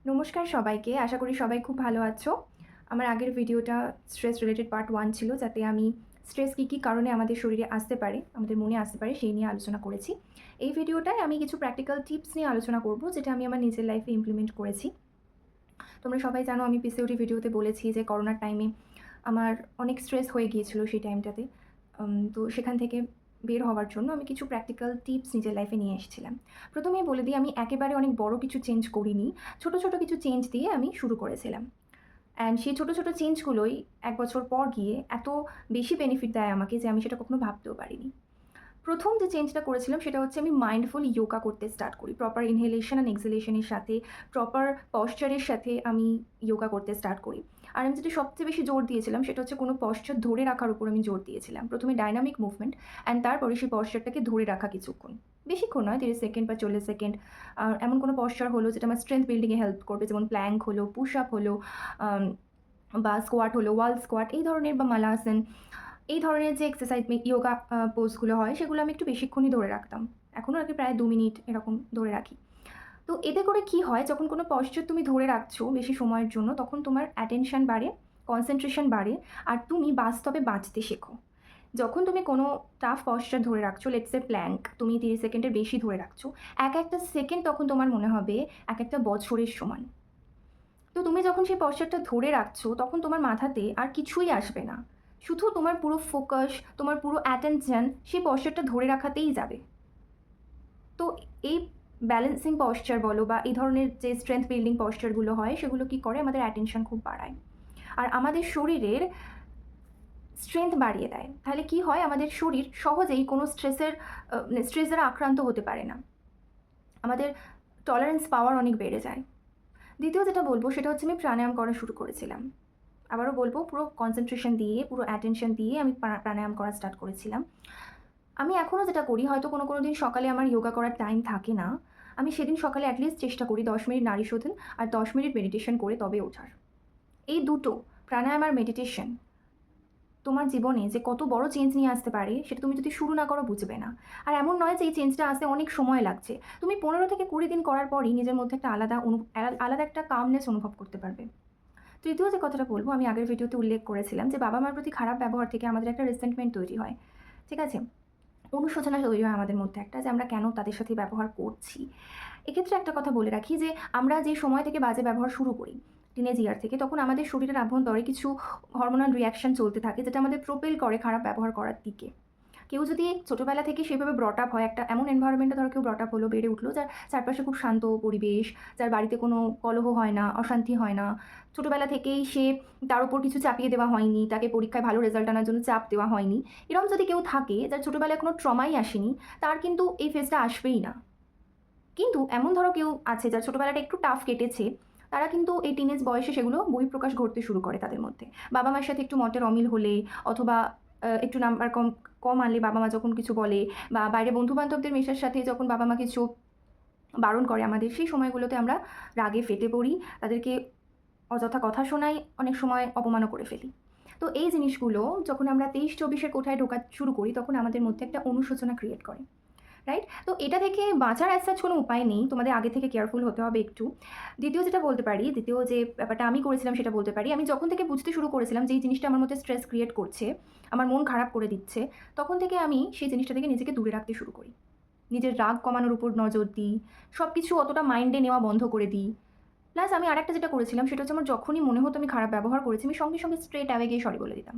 নমস্কার সবাইকে। আশা করি সবাই খুব ভালো আছো। আমার আগের ভিডিওটা স্ট্রেস রিলেটেড পার্ট 1 ছিল, যাতে আমি স্ট্রেস কী কারণে আমাদের শরীরে আসতে পারে, আমাদের মনে আসতে পারে, সেই নিয়ে আলোচনা করেছি। এই ভিডিওটায় আমি কিছু প্র্যাকটিক্যাল টিপস নিয়ে আলোচনা করব, যেটা আমি আমার নিজের লাইফে ইমপ্লিমেন্ট করেছি। তোমরা সবাই জানো, আমি পিসিওডি ভিডিওতে বলেছি যে করোনার টাইমে আমার অনেক স্ট্রেস হয়ে গিয়েছিল সেই টাইমটাতে। তো সেখান থেকে বের হওয়ার জন্য আমি কিছু প্র্যাকটিক্যাল টিপস নিজের লাইফে নিয়ে এসেছিলাম। প্রথমেই বলে দিই, আমি একেবারে অনেক বড় কিছু চেঞ্জ করিনি। ছোট, ছোট কিছু চেঞ্জ দিয়ে আমি শুরু করেছিলাম। অ্যান্ড সেই ছোট, ছোট চেঞ্জগুলোই ১ বছর পর গিয়ে এত বেশি বেনিফিট দেয় আমাকে যে আমি সেটা কখনো ভাবতেও পারিনি। প্রথম যে চেঞ্জটা করেছিলাম সেটা হচ্ছে, আমি মাইন্ডফুল যোগা করতে স্টার্ট করি। প্রপার ইনহেলেশন অ্যান্ড এক্সহেলেশন এর সাথে, প্রপার পশ্চারের সাথে আমি যোগা করতে স্টার্ট করি। আর আমি যেটা সবচেয়ে বেশি জোর দিয়েছিলাম সেটা হচ্ছে, কোনো পশ্চার ধরে রাখার উপর আমি জোর দিয়েছিলাম। প্রথমে ডাইনামিক মুভমেন্ট অ্যান্ড তারপরে সেই পশ্চারটাকে ধরে রাখা কিছুক্ষণ। বেশিক্ষণ নয়, ৩০ সেকেন্ড বা ৪০ সেকেন্ড। এমন কোনো পশ্চার হলো যেটা আমার স্ট্রেংথ বিল্ডিংয়ে হেল্প করবে, যেমন প্ল্যাঙ্ক হলো, পুশ আপ হলো, আম বা স্কোয়াট হলো, ওয়াল স্কোয়াট এই ধরনের, বা মালাসন এই ধরনের যে এক্সারসাইজ ইয়োগা পোজগুলো হয়, সেগুলো আমি একটু বেশিক্ষণই ধরে রাখতাম। এখনও আর কি প্রায় ২ মিনিট এরকম ধরে রাখি। তো এতে করে কি হয়, যখন কোনো পশ্চার তুমি ধরে রাখছো বেশি সময়ের জন্য, তখন তোমার অ্যাটেনশন বাড়ে, কনসেন্ট্রেশন বাড়ে, আর তুমি বাস্তবে বাঁচতে শেখো। যখন তুমি কোনো টাফ পশ্চার ধরে রাখছো, লেটস সে প্ল্যাঙ্ক, তুমি ৩০ সেকেন্ডের বেশি ধরে রাখছো, একটা সেকেন্ড তখন তোমার মনে হবে একটা বছরের সমান। তো তুমি যখন সেই পশ্চারটা ধরে রাখছো, তখন তোমার মাথাতে আর কিছুই আসবে না। শুধু তোমার পুরো ফোকাস, তোমার পুরো অ্যাটেনশন সেই পশ্চারটা ধরে রাখাতেই যাবে। তো এই ব্যালেন্সিং পশ্চার বলো, বা এই ধরনের যে স্ট্রেংথ বিল্ডিং পশ্চারগুলো হয়, সেগুলো কি করে, আমাদের অ্যাটেনশন খুব বাড়ায়। আর আমাদের শরীরের স্ট্রেংথ বাড়িয়ে দেয়। তাহলে কি হয়, আমাদের শরীর সহজেই কোনো স্ট্রেস দ্বারা আক্রান্ত হতে পারে না। আমাদের টলারেন্স পাওয়ার অনেক বেড়ে যায়। দ্বিতীয় যেটা বলবো সেটা হচ্ছে, আমি প্রাণায়াম করা শুরু করেছিলাম। আবারও বলবো, পুরো কনসেন্ট্রেশন দিয়ে, পুরো অ্যাটেনশন দিয়ে আমি প্রাণায়াম করা স্টার্ট করেছিলাম। আমি এখনও যেটা করি, হয়তো কোনো, কোনো দিন সকালে আমার যোগা করার টাইম থাকে না। আমি সেদিন সকালে অ্যাটলিস্ট চেষ্টা করি ১০ মিনিট নাড়ি শোধন আর ১০ মিনিট মেডিটেশন করে তবে ওঠার। এই দুটো, প্রাণায়াম আর মেডিটেশন, তোমার জীবনে যে কত বড় চেঞ্জ নিয়ে আসতে পারে, সেটা তুমি যদি শুরু না করো বুঝবে না। আর এমন নয় যে এই চেঞ্জটা আসতে অনেক সময় লাগছে। তুমি ১৫ থেকে ২০ দিন করার পরই নিজের মধ্যে একটা আলাদা একটা কামনেস অনুভব করতে পারবে। তৃতীয় যে কথাটা বলবো, আমি আগের ভিডিওতে উল্লেখ করেছিলাম যে বাবা-মার প্রতি খারাপ ব্যবহার থেকে আমাদের একটা রিসেন্টমেন্ট তৈরি হয়। ঠিক আছে? অনুশোচনা তৈরি হয় আমাদের মধ্যে একটা, যে আমরা কেন তাদের সাথে ব্যবহার করছি। এক্ষেত্রে একটা কথা বলে রাখি, যে আমরা যে সময় থেকে বাজে ব্যবহার শুরু করি, টিনেজ ইয়ার থেকে, তখন আমাদের শরীরের অভ্যন্তরে কিছু হরমোনাল রিঅ্যাকশন চলতে থাকে, যেটা আমাদের প্রোপেল করে খারাপ ব্যবহার করার দিকে। কেউ যদি ছোটোবেলা থেকে সেভাবে ব্রট আপ হয়, একটা এমন এনভায়রনমেন্টে ধরো কেউ ব্রট আপ হলো, বেড়ে উঠলো, যার চারপাশে খুব শান্ত পরিবেশ, যার বাড়িতে কোনো কলহ হয় না, অশান্তি হয় না, ছোটোবেলা থেকেই তার উপর কিছু চাপিয়ে দেওয়া হয়নি, তাকে পরীক্ষায় ভালো রেজাল্ট আনার জন্য চাপ দেওয়া হয়নি, এরকম যদি কেউ থাকে, যার ছোটোবেলায় কোনো ট্রমাই আসেনি, তার কিন্তু এই ফেজটা আসবেই না। কিন্তু এমন ধরো কেউ আছে যার ছোটোবেলাটা একটু টাফ কেটেছে, তারা কিন্তু এই টিনেজ বয়সে সেগুলো বহিঃপ্রকাশ ঘটতে শুরু করে তাদের মধ্যে। বাবা মার সাথে একটু মতের অমিল হলে, অথবা একটু নাম্বার কম কম আনলে বাবা মা যখন কিছু বলে, বা বাইরে বন্ধুবান্ধবদের মেশার সাথে যখন বাবা মা কিছু বারণ করে আমাদের, সেই সময়গুলোতে আমরা রাগে ফেটে পড়ি, তাদেরকে অযথা কথা শোনাই, অনেক সময় অপমানও করে ফেলি। তো এই জিনিসগুলো যখন আমরা ২৩-২৪-এর কোঠায় ঢোকা শুরু করি, তখন আমাদের মধ্যে একটা অনুশোচনা ক্রিয়েট করে। রাইট? তো এটা থেকে বাঁচার অ্যাজ সাচ কোনো উপায় নেই। তোমাদের আগে থেকে কেয়ারফুল হতে হবে একটু। দ্বিতীয় যে ব্যাপারটা আমি করেছিলাম সেটা বলতে পারি। আমি যখন থেকে বুঝতে শুরু করেছিলাম যে এই জিনিসটা আমার মধ্যে স্ট্রেস ক্রিয়েট করছে, আমার মন খারাপ করে দিচ্ছে, তখন থেকে আমি সেই জিনিসটা থেকে নিজেকে দূরে রাখতে শুরু করি। নিজের রাগ কমানোর উপর নজর দিই। সবকিছু অতটা মাইন্ডে নেওয়া বন্ধ করে দিই। প্লাস আমি আরেকটা যেটা করেছিলাম সেটা হচ্ছে, আমার যখনই মনে হতো আমি খারাপ ব্যবহার করেছি, আমি সঙ্গে, সঙ্গে স্ট্রেট অ্যাওয়ে গিয়ে সরি বলে দিতাম।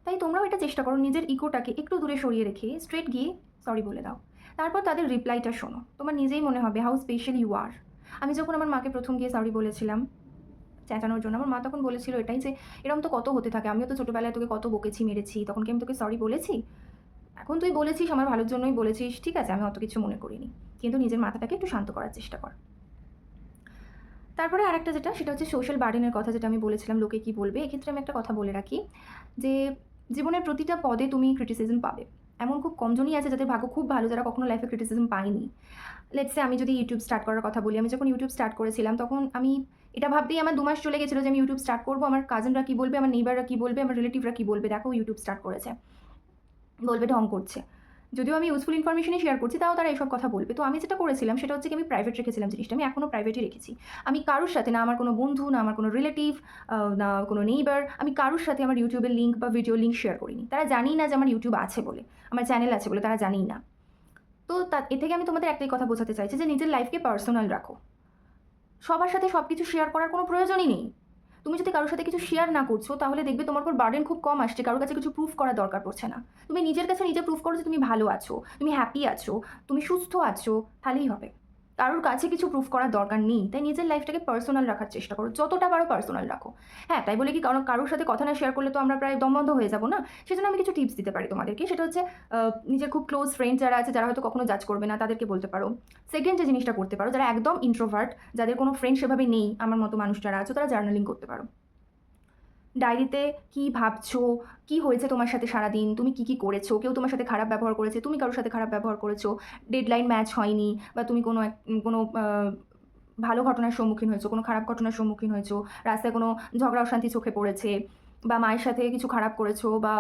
তাই তোমরাও এটা চেষ্টা করো, নিজের ইগোটাকে একটু দূরে সরিয়ে রেখে স্ট্রেট গিয়ে সরি বলে দাও। তারপর তাদের রিপ্লাইটা শোনো। তোমার নিজেই মনে হবে হাউ স্পেশাল ইউ আর। আমি যখন আমার মাকে প্রথম গিয়ে সরি বলেছিলাম চেঁচানোর জন্য, আমার মা তখন বলেছিল এটাই, যে এরকম তো কত হতে থাকে, আমিও তো ছোটোবেলায় তোকে কত বকেছি, মেরেছি, তখন কি আমি তোকে সরি বলেছি? এখন তুই বলেছিস, আমার ভালোর জন্যই বলেছিস, ঠিক আছে, আমি অত কিছু মনে করিনি। কিন্তু নিজের মাথাটাকে একটু শান্ত করার চেষ্টা কর। তারপরে আরেকটা যেটা, সেটা হচ্ছে সোশ্যাল বার্ডেনের কথা, যেটা আমি বলেছিলাম লোকে কী বলবে। এক্ষেত্রে আমি একটা কথা বলে রাখি, যে জীবনের প্রতিটা পদে তুমি ক্রিটিসিজম পাবে। এমন খুব কমজনই আছে যাদের ভাগ্য খুব ভালো, যারা কখনো লাইফে ক্রিটিসিজম পায়নি। লেটস সে আমি যদি ইউটিউব স্টার্ট করার কথা বলি, আমি যখন ইউটিউব স্টার্ট করেছিলাম, তখন আমি এটা ভাবতেই আমার ২ মাস চলে গেছিলো যে আমি ইউটিউব স্টার্ট করবো। আমার কাজিনরা কী বলবে, আমার নেইবাররা কী বলবে, আমার রিলেটিভরা কী বলবে, দেখো ইউটিউব স্টার্ট করেছে, বলবে ঢং করছে। যদিও আমি ইউজফুল ইনফরমেশনই শেয়ার করছি, তাও তারা এসব কথা বলবে। তো আমি যেটা করেছিলাম সেটা হচ্ছে কি, আমি প্রাইভেট রেখেছিলাম জিনিসটা। আমি এখনও প্রাইভেটই রেখেছি। আমি কারোর সাথে, না আমার কোনো বন্ধু, না আমার কোনো রিলেটিভ, না কোনো নেইবার, আমি কারোর সাথে আমার ইউটিউবের লিঙ্ক বা ভিডিও লিঙ্ক শেয়ার করিনি। তারা জানেই না যে আমার ইউটিউব আছে বলে, আমার চ্যানেল আছে বলে, তারা জানেই না। তো এ থেকে আমি তোমাদের একটাই কথা বোঝাতে চাইছি যে নিজের লাইফকে পার্সোনাল রাখো। সবার সাথে সব কিছু শেয়ার করার কোনো প্রয়োজনই নেই। তুমি যদি কারোর সাথে কিছু শেয়ার না করছো, তাহলে দেখবে তোমার উপর বার্ডেন খুব কম আসছে, কারোর কাছে কিছু প্রুফ করার দরকার পড়ছে না। তুমি নিজের কাছে নিজে প্রুফ করো যে তুমি ভালো আছো, তুমি হ্যাপি আছো, তুমি সুস্থ আছো, তাহলেই হবে। কারোর কাছে কিছু প্রুফ করার দরকার নেই। তাই নিজের লাইফটাকে পার্সোনাল রাখার চেষ্টা করো, যতটা পারো পার্সোনাল রাখো। হ্যাঁ, তাই বলে কি কারোর সাথে কথা না শেয়ার করলে তো আমরা প্রায় দমবন্ধ হয়ে যাবো না? সেজন্য আমি কিছু টিপস দিতে পারি তোমাদেরকে। সেটা হচ্ছে নিজের খুব ক্লোজ ফ্রেন্ড যারা আছে, যারা হয়তো কখনো জাজ করবে না, তাদেরকে বলতে পারো। সেকেন্ড যে জিনিসটা করতে পারো, যারা একদম ইন্ট্রোভার্ট, যাদের কোনো ফ্রেন্ড সেভাবে নেই, আমার মতো মানুষ যারা আছো, তারা জার্নালিং করতে পারো। ডায়েরিতে কী ভাবছো, কী হয়েছে তোমার সাথে সারাদিন, তুমি কী কী করেছো, কেউ তোমার সাথে খারাপ ব্যবহার করেছে, তুমি কারোর সাথে খারাপ ব্যবহার করেছো, ডেডলাইন ম্যাচ হয়নি, বা তুমি কোনো ভালো ঘটনার সম্মুখীন হয়েছো, কোনো খারাপ ঘটনার সম্মুখীন হয়েছো, রাস্তায় কোনো ঝগড়া অশান্তি চোখে পড়েছে, বা মায়ের সাথে কিছু খারাপ করেছো, বা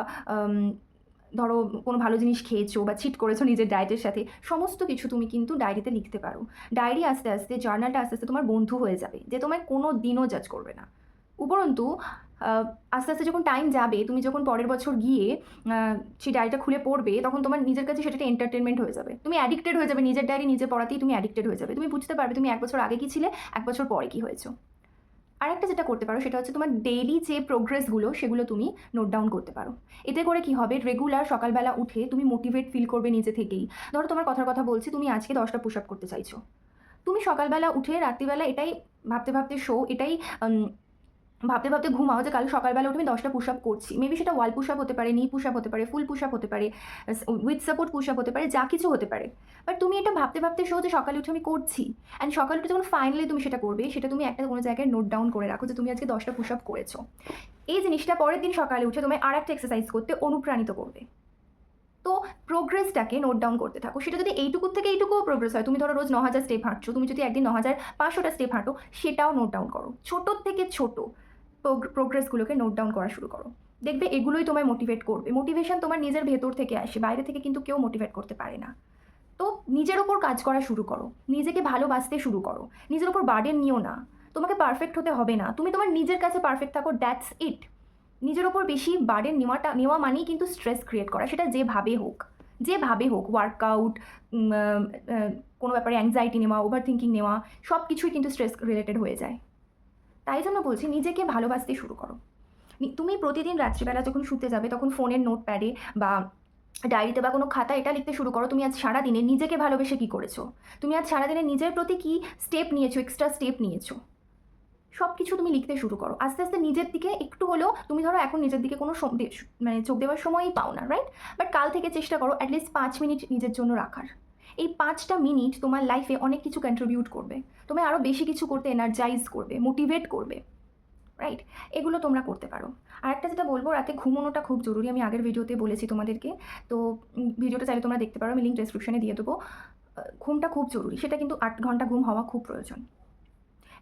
ধরো কোনো ভালো জিনিস খেয়েছো বা চিট করেছো নিজের ডায়েটের সাথে, সমস্ত কিছু তুমি কিন্তু ডায়েরিতে লিখতে পারো। ডায়েরি আস্তে আস্তে, জার্নালটা আস্তে আস্তে তোমার বন্ধু হয়ে যাবে, যে তোমায় কোনো দিনও জাজ করবে না। উপরন্তু আস্তে আস্তে যখন টাইম যাবে, তুমি যখন পরের বছর গিয়ে সেই ডায়েরিটা খুলে পড়বে, তখন তোমার নিজের কাছে সেটা একটা এন্টারটেনমেন্ট হয়ে যাবে। তুমি অ্যাডিক্টেড হয়ে যাবে, নিজের ডায়েরি নিজে পড়াতেই তুমি অ্যাডিক্টেড হয়ে যাবে। তুমি বুঝতে পারবে তুমি 1 বছর আগে কী ছিলে, 1 বছর পরে কী হয়েছো। আরেকটা যেটা করতে পারো সেটা হচ্ছে তোমার ডেইলি যে প্রোগ্রেসগুলো, সেগুলো তুমি নোট ডাউন করতে পারো। এতে করে কি হবে, রেগুলার সকালবেলা উঠে তুমি মোটিভেট ফিল করবে নিজে থেকেই। ধরো তোমার কথার কথা বলছি, তুমি আজকে 10টা পুশ আপ করতে চাইছো। তুমি সকালবেলা উঠে রাত্রিবেলা এটাই ভাবতে ভাবতে এটাই ভাবতে ভাবতে ঘুমাও যে কাল সকালবেলা উঠে আমি 10টা পুশ আপ করছি। মেবি সেটা ওয়াল পুশ আপ হতে পারে, নি পুশ আপ হতে পারে, ফুল পুশ আপ হতে পারে, উইথ সাপোর্ট পুশ আপ হতে পারে, যা কিছু হতে পারে। বাট তুমি এটা ভাবতে ভাবতে যে সকালে উঠে আমি করছি, অ্যান্ড সকালে উঠে যখন ফাইনালি তুমি সেটা করবে, সেটা তুমি একটা কোনো জায়গায় নোট ডাউন করে রাখো যে তুমি আজকে 10টা পুশ আপ করেছো। এই জিনিসটা পরের দিন সকালে উঠে তোমায় আর একটা এক্সারসাইজ করতে অনুপ্রাণিত করবে। তো প্রোগ্রেসটাকে নোট ডাউন করতে থাকো। সেটা যদি এইটুকুর থেকে এইটুকুও প্রোগ্রেস হয়, তুমি ধরো রোজ 9000 স্টেপ হাঁটছো, তুমি যদি একদিন 9500টা স্টেপ হাঁটো, সেটাও নোট ডাউন করো। ছোটোর থেকে ছোট প্রোগ্রেসগুলোকে নোট ডাউন করা শুরু করো। দেখবে এগুলোই তোমায় মোটিভেট করবে। মোটিভেশন তোমার নিজের ভেতর থেকে আসে, বাইরে থেকে কিন্তু কেউ মোটিভেট করতে পারে না। তো নিজের ওপর কাজ করা শুরু করো, নিজেকে ভালোবাসতে শুরু করো, নিজের ওপর বার্ডেন নিও না। তোমাকে পারফেক্ট হতে হবে না, তুমি তোমার নিজের কাছে পারফেক্ট থাকো, দ্যাটস ইট। নিজের ওপর বেশি বার্ডেন নেওয়া মানেই কিন্তু স্ট্রেস ক্রিয়েট করা, সেটা যেভাবে হোক, ওয়ার্কআউট, কোনো ব্যাপারে অ্যাংজাইটি নেওয়া, ওভার থিঙ্কিং নেওয়া, সব কিছুই কিন্তু স্ট্রেস রিলেটেড হয়ে যায়। তাই জন্য বলছি, নিজেকে ভালোবাসতে শুরু করো। তুমি প্রতিদিন রাত্রিবেলা যখন শুতে যাবে, তখন ফোনের নোটপ্যাডে বা ডায়েরিতে বা কোনো খাতা এটা লিখতে শুরু করো, তুমি আজ সারাদিনে নিজেকে ভালোবেসে কী করেছো, তুমি আজ সারাদিনে নিজের প্রতি কী স্টেপ নিয়েছো, এক্সট্রা স্টেপ নিয়েছো, সব কিছু তুমি লিখতে শুরু করো। আস্তে আস্তে নিজের দিকে একটু হলেও, তুমি ধরো এখন নিজের দিকে কোনো মানে চোখ দেওয়ার সময়ই পাও না, রাইট? বাট কাল থেকে চেষ্টা করো অ্যাটলিস্ট 5 মিনিট নিজের জন্য রাখার। এই 5টা মিনিট তোমার লাইফে অনেক কিছু কন্ট্রিবিউট করবে, তোমায় আরও বেশি কিছু করতে এনার্জাইজ করবে, মোটিভেট করবে, রাইট? এগুলো তোমরা করতে পারো। আর একটা যেটা বলবো, রাতে ঘুমোনোটা খুব জরুরি। আমি আগের ভিডিওতে বলেছি তোমাদেরকে, তো ভিডিওটা চাইলে তোমরা দেখতে পারো, আমি লিঙ্ক ডেসক্রিপশনে দিয়ে দেবো। ঘুমটা খুব জরুরি, সেটা কিন্তু 8 ঘন্টা ঘুম হওয়া খুব প্রয়োজন।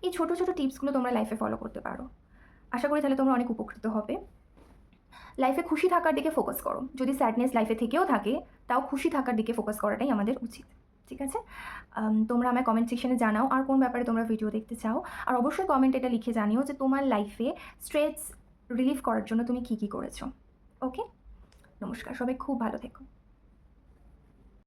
এই ছোটো ছোটো টিপসগুলো তোমরা লাইফে ফলো করতে পারো। আশা করি তাহলে তোমরা অনেক উপকৃত হবে। লাইফে খুশি থাকার দিকে ফোকাস করো। যদি স্যাডনেস লাইফে থেকেও থাকে, তাও খুশি থাকার দিকে ফোকাস করাটাই আমাদের উচিত। ঠিক আছে? তোমরা আমায় কমেন্ট সেকশনে জানাও আর কোন ব্যাপারে তোমরা ভিডিও দেখতে চাও। আর অবশ্যই কমেন্টে এটা লিখে জানিও যে তোমার লাইফে স্ট্রেস রিলিফ করার জন্য তুমি কী কী করেছো। ওকে? নমস্কার, সবাই খুব ভালো থেকো।